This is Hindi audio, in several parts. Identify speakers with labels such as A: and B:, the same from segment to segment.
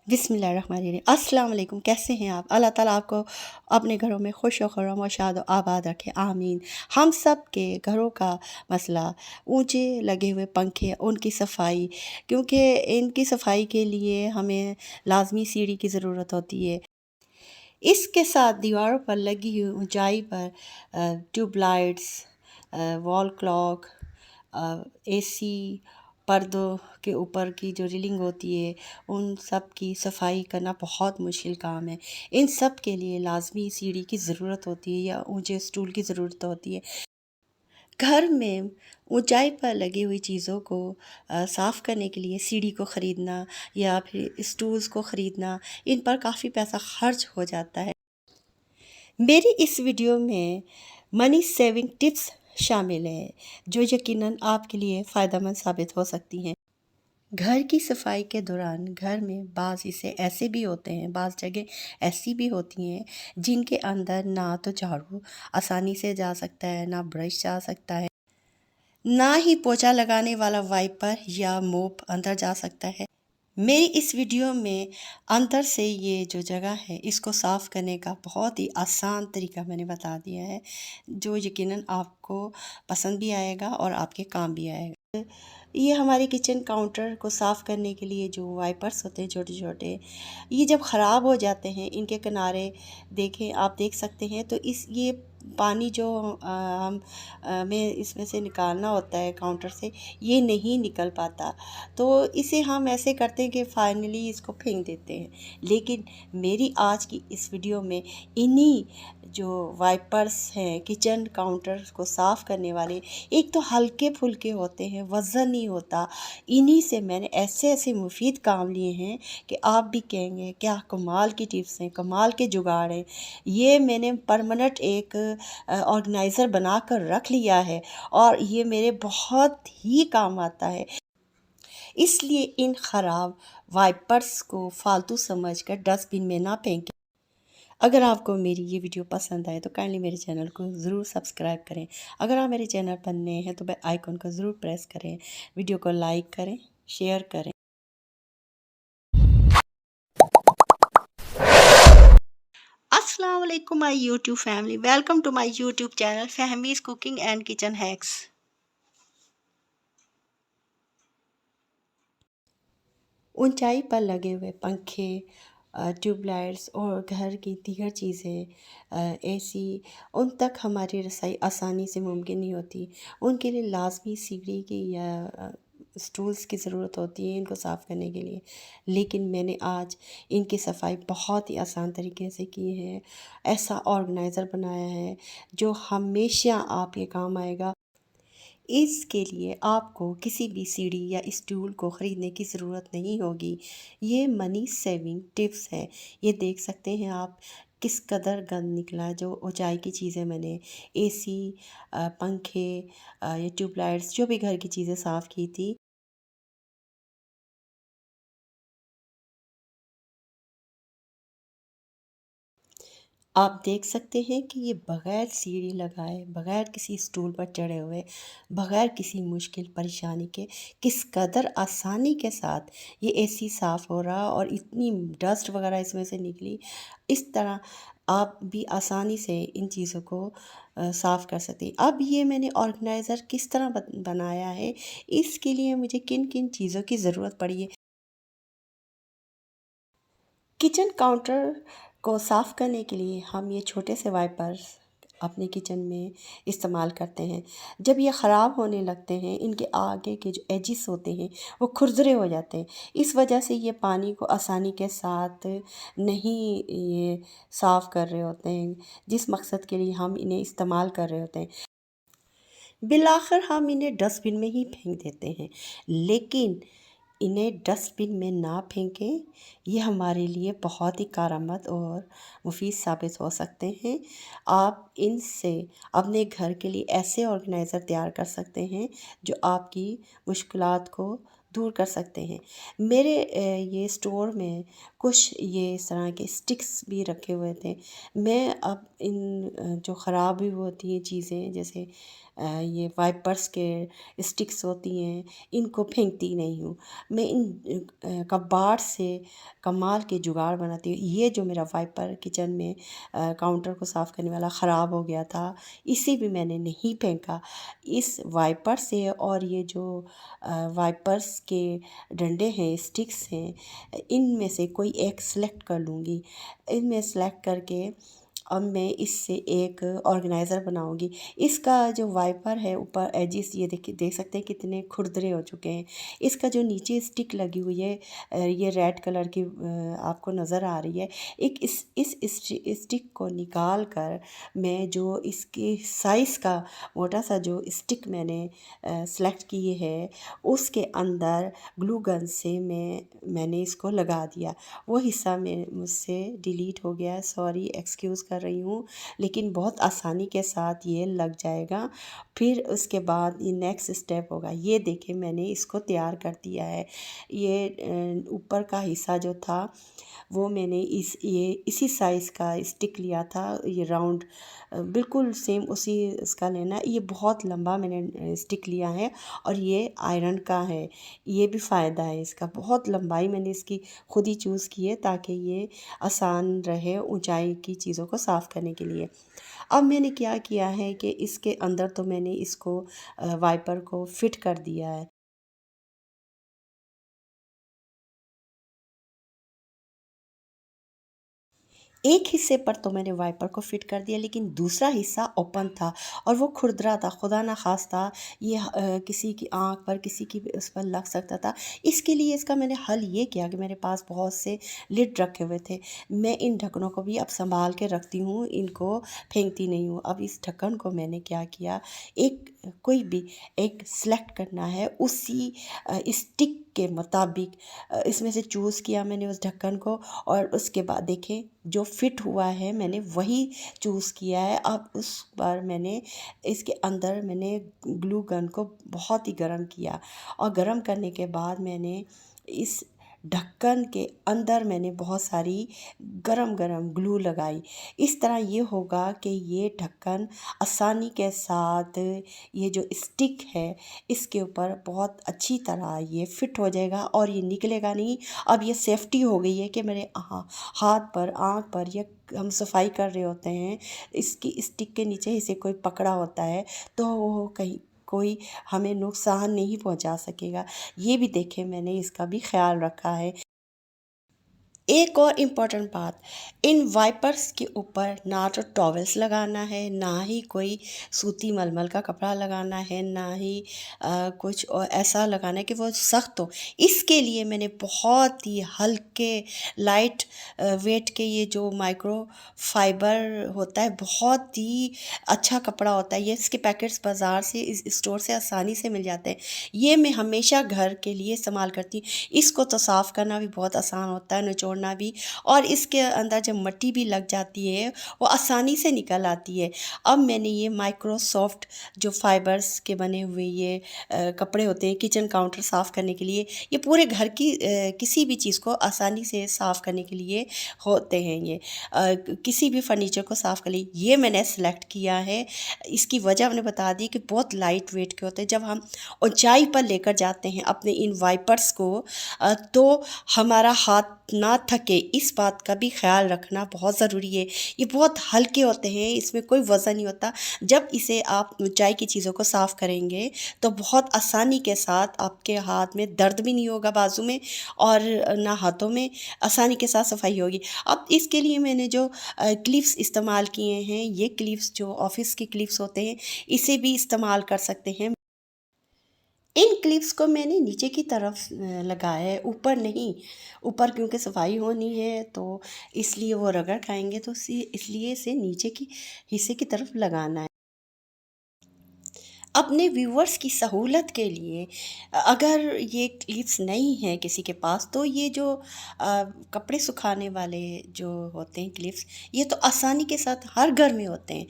A: बिस्मिल्लाहिर्रहमानिर्रहीम। अस्सलाम वालेकुम। कैसे हैं आप? अल्लाह ताला आपको अपने घरों में खुश व खुर्रम और शाद व आबाद रखे, आमीन। हम सब के घरों का मसला ऊंचे लगे हुए पंखे, उनकी सफाई, क्योंकि इनकी सफाई के लिए हमें लाजमी सीढ़ी की ज़रूरत होती है। इसके साथ दीवारों पर लगी हुई ऊंचाई पर ट्यूबलाइट्स, वॉल क्लॉक, एसी, पर्दों के ऊपर की जो रीलिंग होती है, उन सब की सफाई करना बहुत मुश्किल काम है। इन सब के लिए लाजमी सीढ़ी की ज़रूरत होती है या ऊंचे स्टूल की ज़रूरत होती है। घर में ऊंचाई पर लगी हुई चीज़ों को साफ़ करने के लिए सीढ़ी को ख़रीदना या फिर स्टूल्स को ख़रीदना, इन पर काफ़ी पैसा खर्च हो जाता है। मेरी इस वीडियो में मनी सेविंग टिप्स शामिल हैं, जो यकीनन आपके लिए फ़ायदेमंद साबित हो सकती हैं। घर की सफाई के दौरान घर में बाज़ हिस्से ऐसे भी होते हैं, बाज़ जगह ऐसी भी होती हैं जिनके अंदर ना तो झाड़ू आसानी से जा सकता है, ना ब्रश जा सकता है, ना ही पोछा लगाने वाला वाइपर या मोप अंदर जा सकता है। मेरी इस वीडियो में अंदर से ये जो जगह है, इसको साफ़ करने का बहुत ही आसान तरीका मैंने बता दिया है, जो यकीनन आपको पसंद भी आएगा और आपके काम भी आएगा। ये हमारे किचन काउंटर को साफ़ करने के लिए जो वाइपर्स होते हैं छोटे छोटे, ये जब ख़राब हो जाते हैं, इनके किनारे देखें, आप देख सकते हैं, तो इस ये पानी जो हम हमें इसमें से निकालना होता है काउंटर से, ये नहीं निकल पाता। तो इसे हम ऐसे करते हैं कि फाइनली इसको फेंक देते हैं। लेकिन मेरी आज की इस वीडियो में इन्हीं जो वाइपर्स हैं किचन काउंटर को साफ़ करने वाले, एक तो हल्के फुल्के होते हैं, वज़न नहीं होता, इन्हीं से मैंने ऐसे ऐसे मुफीद काम लिए हैं कि आप भी कहेंगे क्या कमाल की टिप्स हैं, कमाल के जुगाड़ हैं। ये मैंने परमानेंट एक ऑर्गेनाइज़र बना कर रख लिया है और ये मेरे बहुत ही काम आता है। इसलिए इन ख़राब वाइपर्स को फालतू समझकर डस्टबिन में ना फेंकें। अगर आपको मेरी ये वीडियो पसंद आए तो काइंडली मेरे चैनल को ज़रूर सब्सक्राइब करें। अगर आप मेरे चैनल पर नए हैं तो बेल आइकन को ज़रूर प्रेस करें, वीडियो को लाइक करें, शेयर करें। अस्सलाम वालेकुम my YouTube family, welcome to my YouTube channel Fahmi's cooking and kitchen hacks. ऊंचाई पर लगे हुए पंखे, ट्यूबलाइट्स और घर की दीगर चीज़ें, एसी, उन तक हमारी रसाई आसानी से मुमकिन नहीं होती। उनके लिए लाजमी सीढ़ी की या स्टूल्स की ज़रूरत होती है इनको साफ़ करने के लिए। लेकिन मैंने आज इनकी सफाई बहुत ही आसान तरीके से की है। ऐसा ऑर्गेनाइज़र बनाया है जो हमेशा आपके काम आएगा। इसके लिए आपको किसी भी सीढ़ी या स्टूल को ख़रीदने की ज़रूरत नहीं होगी। ये मनी सेविंग टिप्स है। ये देख सकते हैं आप किस कदर गंद निकला, जो ऊंचाई की चीज़ें मैंने एसी, पंखे, ये ट्यूबलाइट्स, जो भी घर की चीज़ें साफ़ की थी। आप देख सकते हैं कि ये बग़ैर सीढ़ी लगाए, बग़ैर किसी स्टूल पर चढ़े हुए, बग़ैर किसी मुश्किल परेशानी के किस कदर आसानी के साथ ये एसी साफ़ हो रहा और इतनी डस्ट वग़ैरह इसमें से निकली। इस तरह आप भी आसानी से इन चीज़ों को साफ़ कर सकते हैं। अब ये मैंने ऑर्गेनाइज़र किस तरह बनाया है, इसके लिए मुझे किन-किन चीज़ों की ज़रूरत पड़ी है। किचन काउंटर को साफ़ करने के लिए हम ये छोटे से वाइपर्स अपने किचन में इस्तेमाल करते हैं। जब ये ख़राब होने लगते हैं, इनके आगे के जो एजिस होते हैं वो खुरदरे हो जाते हैं। इस वजह से ये पानी को आसानी के साथ नहीं ये साफ़ कर रहे होते हैं, जिस मकसद के लिए हम इन्हें इस्तेमाल कर रहे होते हैं। बिलाखिर हम इन्हें डस्टबिन में ही फेंक देते हैं, लेकिन इन्हें डस्टबिन में ना फेंकें। ये हमारे लिए बहुत ही कारआमद और मुफीद साबित हो सकते हैं। आप इनसे अपने घर के लिए ऐसे ऑर्गेनाइज़र तैयार कर सकते हैं जो आपकी मुश्किलात को दूर कर सकते हैं। मेरे ये स्टोर में कुछ ये इस तरह के स्टिक्स भी रखे हुए थे। मैं अब इन जो ख़राब भी होती हैं चीज़ें, जैसे ये वाइपर्स के स्टिक्स होती हैं, इनको फेंकती नहीं हूँ। मैं इन कबाड़ से कमाल के जुगाड़ बनाती हूँ। ये जो मेरा वाइपर किचन में काउंटर को साफ़ करने वाला ख़राब हो गया था, इसे भी मैंने नहीं फेंका। इस वाइपर से और ये जो वाइपर्स के डंडे हैं, स्टिक्स हैं, इनमें से कोई एक सेलेक्ट कर लूँगी। इनमें सेलेक्ट करके अब मैं इससे एक ऑर्गेनाइज़र बनाऊंगी। इसका जो वाइपर है ऊपर एजिस, ये देखिए, देख सकते हैं कितने खुरदरे हो चुके हैं। इसका जो नीचे स्टिक लगी हुई है, ये रेड कलर की आपको नज़र आ रही है। एक इस स्टिक को निकाल कर मैं जो इसके साइज़ का मोटा सा जो स्टिक मैंने सेलेक्ट किए है, उसके अंदर ग्लू गन से मैंने इसको लगा दिया। वो हिस्सा में मुझसे डिलीट हो गया, सॉरी, एक्सक्यूज़ कर रही हूँ, लेकिन बहुत आसानी के साथ ये लग जाएगा। फिर उसके बाद ये नेक्स्ट स्टेप होगा। ये देखिए, मैंने इसको तैयार कर दिया है। ये ऊपर का हिस्सा जो था वो मैंने इसी साइज़ का स्टिक लिया था। ये राउंड बिल्कुल सेम उसी इसका लेना है। ये बहुत लंबा मैंने स्टिक लिया है और ये आयरन का है। ये भी फ़ायदा है इसका, बहुत लंबाई मैंने इसकी खुद ही चूज़ की है ताकि ये आसान रहे ऊंचाई की चीज़ों को साफ़ करने के लिए। अब मैंने क्या किया है कि इसके अंदर तो मैंने इसको वाइपर को फिट कर दिया है। एक हिस्से पर तो मैंने वाइपर को फिट कर दिया, लेकिन दूसरा हिस्सा ओपन था और वो खुरदरा था, खुदा ना खास्ता ये किसी की आँख पर, किसी की भी उस पर लग सकता था। इसके लिए इसका मैंने हल ये किया कि मेरे पास बहुत से लिड रखे हुए थे। मैं इन ढक्कनों को भी अब सँभाल के रखती हूँ, इनको फेंकती नहीं हूँ। अब इस ढक्कन को मैंने क्या किया, एक कोई भी एक सेलेक्ट करना है उसी स्टिक के मुताबिक इसमें से चूज़ किया मैंने उस ढक्कन को, और उसके बाद देखें जो फिट हुआ है मैंने वही चूज़ किया है। अब उस बार मैंने इसके अंदर मैंने ग्लू गन को बहुत ही गर्म किया, और गर्म करने के बाद मैंने इस ढक्कन के अंदर मैंने बहुत सारी गरम गरम ग्लू लगाई। इस तरह ये होगा कि ये ढक्कन आसानी के साथ ये जो स्टिक है इसके ऊपर बहुत अच्छी तरह ये फिट हो जाएगा और ये निकलेगा नहीं। अब ये सेफ्टी हो गई है कि मेरे हाथ पर, आँख पर, या हम सफाई कर रहे होते हैं, इसकी स्टिक के नीचे इसे कोई पकड़ा होता है तो वो कहीं कोई हमें नुकसान नहीं पहुंचा सकेगा। ये भी देखें, मैंने इसका भी ख्याल रखा है। एक और इम्पॉर्टेंट बात, इन वाइपर्स के ऊपर ना तो टॉवल्स लगाना है, ना ही कोई सूती मलमल का कपड़ा लगाना है, ना ही कुछ और ऐसा लगाना है कि वो सख्त हो। इसके लिए मैंने बहुत ही हल्के लाइट वेट के ये जो माइक्रो फाइबर होता है, बहुत ही अच्छा कपड़ा होता है। ये इसके पैकेट्स बाज़ार से, इस स्टोर से आसानी से मिल जाते हैं। ये मैं हमेशा घर के लिए इस्तेमाल करती हूँ। इसको तो साफ़ करना भी बहुत आसान होता है, निचोड़ना भी, और इसके अंदर जब मिट्टी भी लग जाती है वो आसानी से निकल आती है। अब मैंने ये माइक्रोसॉफ्ट जो फाइबर्स के बने हुए ये कपड़े होते हैं किचन काउंटर साफ़ करने के लिए, ये पूरे घर की किसी भी चीज़ को आसानी से साफ़ करने के लिए होते हैं। ये किसी भी फर्नीचर को साफ़ कर लिए, ये मैंने सेलेक्ट किया है। इसकी वजह मैंने बता दी कि बहुत लाइट वेट के होते हैं। जब हम ऊंचाई पर लेकर जाते हैं अपने इन वाइपर्स को तो हमारा हाथ ना थके, इस बात का भी ख्याल रखना बहुत ज़रूरी है। ये बहुत हल्के होते हैं, इसमें कोई वज़न नहीं होता। जब इसे आप ऊंचाई की चीज़ों को साफ़ करेंगे तो बहुत आसानी के साथ आपके हाथ में दर्द भी नहीं होगा बाजू में, और ना हाथों में, आसानी के साथ सफाई होगी। अब इसके लिए मैंने जो क्लिप्स इस्तेमाल किए हैं, ये क्लिप्स जो ऑफिस के क्लिप्स होते हैं, इसे भी इस्तेमाल कर सकते हैं। इन क्लिप्स को मैंने नीचे की तरफ लगाया है, ऊपर नहीं। ऊपर क्योंकि सफाई होनी है तो इसलिए वो रगड़ खाएंगे, तो इसलिए इसे नीचे की हिस्से की तरफ लगाना है। अपने व्यूअर्स की सहूलत के लिए अगर ये क्लिप्स नहीं है किसी के पास, तो ये जो कपड़े सुखाने वाले जो होते हैं क्लिप्स, ये तो आसानी के साथ हर घर में होते हैं।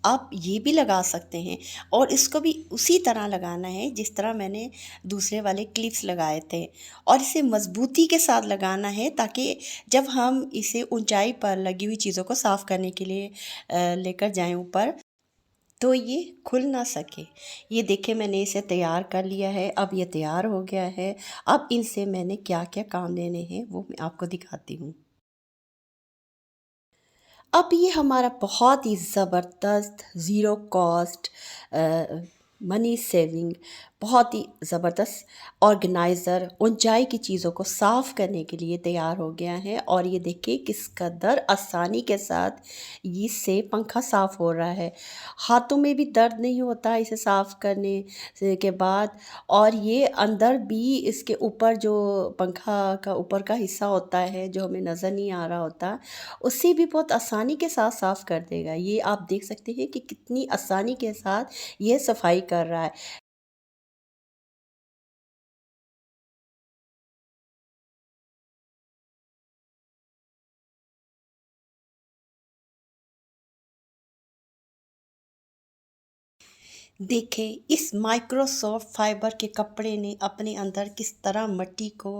A: आप ये भी लगा सकते हैं, और इसको भी उसी तरह लगाना है जिस तरह मैंने दूसरे वाले क्लिप्स लगाए थे, और इसे मज़बूती के साथ लगाना है ताकि जब हम इसे ऊंचाई पर लगी हुई चीज़ों को साफ़ करने के लिए लेकर जाएं ऊपर, तो ये खुल ना सके। ये देखिए मैंने इसे तैयार कर लिया है। अब ये तैयार हो गया है। अब इनसे मैंने क्या क्या काम लेने हैं वो मैं आपको दिखाती हूँ। अब ये हमारा बहुत ही ज़बरदस्त ज़ीरो कॉस्ट मनी सेविंग, बहुत ही ज़बरदस्त ऑर्गेनाइज़र ऊंचाई की चीज़ों को साफ़ करने के लिए तैयार हो गया है। और ये देखिए किस कदर आसानी के साथ इससे पंखा साफ़ हो रहा है। हाथों में भी दर्द नहीं होता इसे साफ़ करने के बाद। और ये अंदर भी इसके ऊपर जो पंखा का ऊपर का हिस्सा होता है जो हमें नज़र नहीं आ रहा होता, उसे भी बहुत आसानी के साथ साफ़ कर देगा। ये आप देख सकते हैं कि कितनी आसानी के साथ ये सफाई कर रहा है। देखें इस माइक्रोसॉफ्ट फाइबर के कपड़े ने अपने अंदर किस तरह मिट्टी को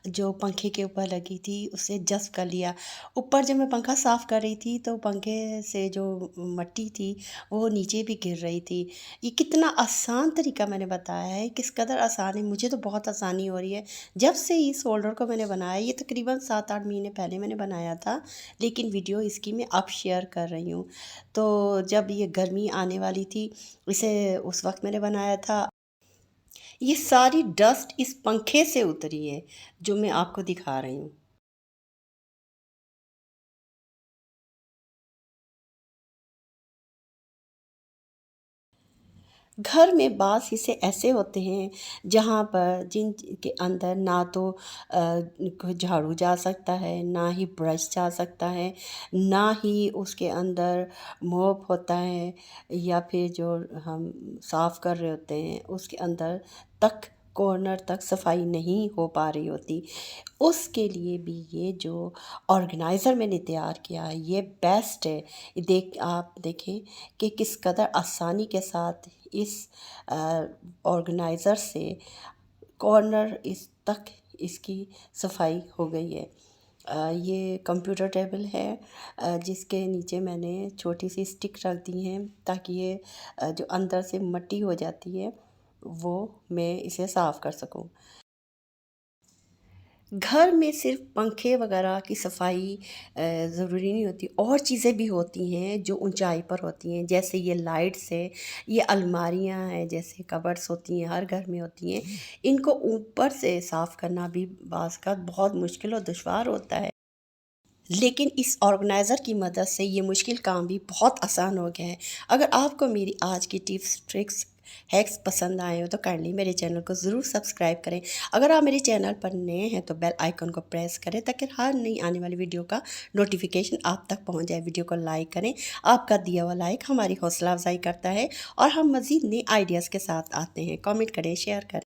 A: जो पंखे के ऊपर लगी थी उसे जज़्ब कर लिया। ऊपर जब मैं पंखा साफ़ कर रही थी तो पंखे से जो मिट्टी थी वो नीचे भी गिर रही थी। ये कितना आसान तरीका मैंने बताया है, किस कदर आसान है, मुझे तो बहुत आसानी हो रही है। जब से इस होल्डर को मैंने बनाया, ये तकरीबन 7-8 महीने पहले मैंने बनाया था, लेकिन वीडियो इसकी मैं अब शेयर कर रही हूँ। तो जब ये गर्मी आने वाली थी, इसे उस वक़्त मैंने बनाया था। ये सारी डस्ट इस पंखे से उतरी है, जो मैं आपको दिखा रही हूँ। घर में बाँस हिस्से ऐसे होते हैं जहाँ पर जिन के अंदर ना तो कोई झाड़ू जा सकता है, ना ही ब्रश जा सकता है, ना ही उसके अंदर मोप होता है, या फिर जो हम साफ़ कर रहे होते हैं उसके अंदर तक कॉर्नर तक सफाई नहीं हो पा रही होती। उसके लिए भी ये जो ऑर्गेनाइज़र मैंने तैयार किया है ये बेस्ट है। आप देखें कि किस कदर आसानी के साथ इस ऑर्गेनाइज़र से कॉर्नर इस तक इसकी सफाई हो गई है। ये कंप्यूटर टेबल है, जिसके नीचे मैंने छोटी सी स्टिक रख दी हैं ताकि ये जो अंदर से मिट्टी हो जाती है वो मैं इसे साफ़ कर सकूं। घर में सिर्फ पंखे वगैरह की सफाई ज़रूरी नहीं होती, और चीज़ें भी होती हैं जो ऊंचाई पर होती हैं, जैसे ये लाइट्स है, ये अलमारियां हैं, जैसे कबर्ड्स होती हैं हर घर में होती हैं। इनको ऊपर से साफ़ करना भी बाज़ का बहुत मुश्किल और दुश्वार होता है, लेकिन इस ऑर्गेनाइज़र की मदद से ये मुश्किल काम भी बहुत आसान हो गया है। अगर आपको मेरी आज की टिप्स ट्रिक्स हैक्स पसंद आए हो तो काइंडली मेरे चैनल को ज़रूर सब्सक्राइब करें। अगर आप मेरे चैनल पर नए हैं तो बेल आइकन को प्रेस करें ताकि हर नई आने वाली वीडियो का नोटिफिकेशन आप तक पहुंच जाए। वीडियो को लाइक करें, आपका दिया हुआ लाइक हमारी हौसला अफजाई करता है और हम मज़ीद नए आइडियाज़ के साथ आते हैं। कमेंट करें, शेयर करें।